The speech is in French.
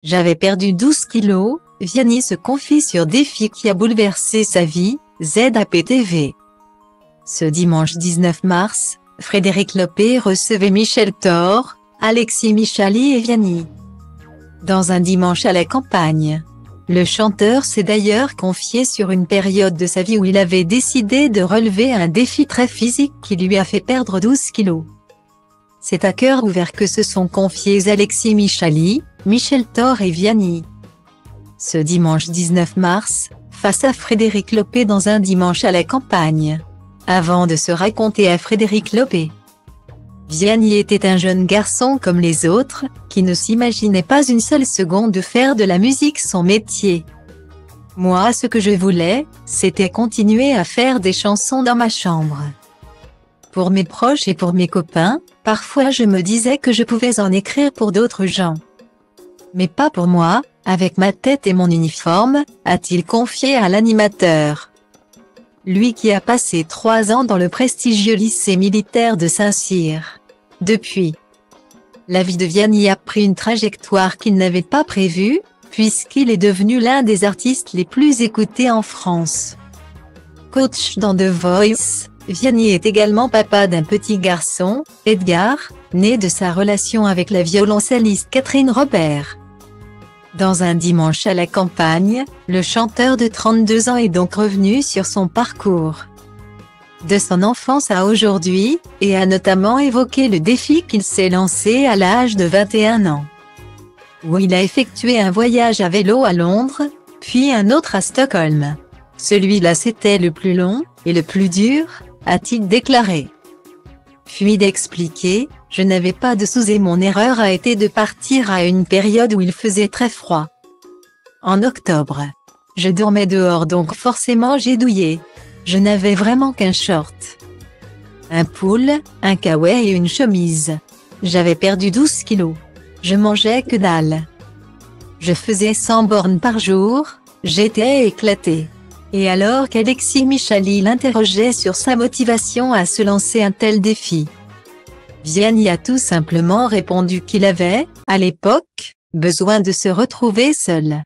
J'avais perdu 12 kilos, Vianney se confie sur défi qui a bouleversé sa vie, ZAPTV. Ce dimanche 19 mars, Frédéric Lopez recevait Michel Thor, Alexis Michali et Vianney. Dans un dimanche à la campagne. Le chanteur s'est d'ailleurs confié sur une période de sa vie où il avait décidé de relever un défi très physique qui lui a fait perdre 12 kilos. C'est à cœur ouvert que se sont confiés Alexis Michali, Michel Thor et Vianney. Ce dimanche 19 mars, face à Frédéric Lopez dans un dimanche à la campagne. Avant de se raconter à Frédéric Lopez. Vianney était un jeune garçon comme les autres, qui ne s'imaginait pas une seule seconde de faire de la musique son métier. Moi, ce que je voulais, c'était continuer à faire des chansons dans ma chambre. Pour mes proches et pour mes copains, parfois je me disais que je pouvais en écrire pour d'autres gens. Mais pas pour moi, avec ma tête et mon uniforme, a-t-il confié à l'animateur. Lui qui a passé 3 ans dans le prestigieux lycée militaire de Saint-Cyr. Depuis, la vie de Vianney a pris une trajectoire qu'il n'avait pas prévue, puisqu'il est devenu l'un des artistes les plus écoutés en France. Coach dans The Voice, Vianney est également papa d'un petit garçon, Edgar, né de sa relation avec la violoncelliste Catherine Robert. Dans un dimanche à la campagne, le chanteur de 32 ans est donc revenu sur son parcours. De son enfance à aujourd'hui, et a notamment évoqué le défi qu'il s'est lancé à l'âge de 21 ans. Où il a effectué un voyage à vélo à Londres, puis un autre à Stockholm. Celui-là c'était le plus long, et le plus dur, a-t-il déclaré. Puis d'expliquer, je n'avais pas de sous et mon erreur a été de partir à une période où il faisait très froid. En octobre. Je dormais dehors donc forcément j'ai douillé. Je n'avais vraiment qu'un short. Un pull, un kawaii et une chemise. J'avais perdu 12 kilos. Je mangeais que dalle. Je faisais 100 bornes par jour, j'étais éclaté. Et alors qu'Alexis Michali l'interrogeait sur sa motivation à se lancer un tel défi. Vianney a tout simplement répondu qu'il avait, à l'époque, besoin de se retrouver seul.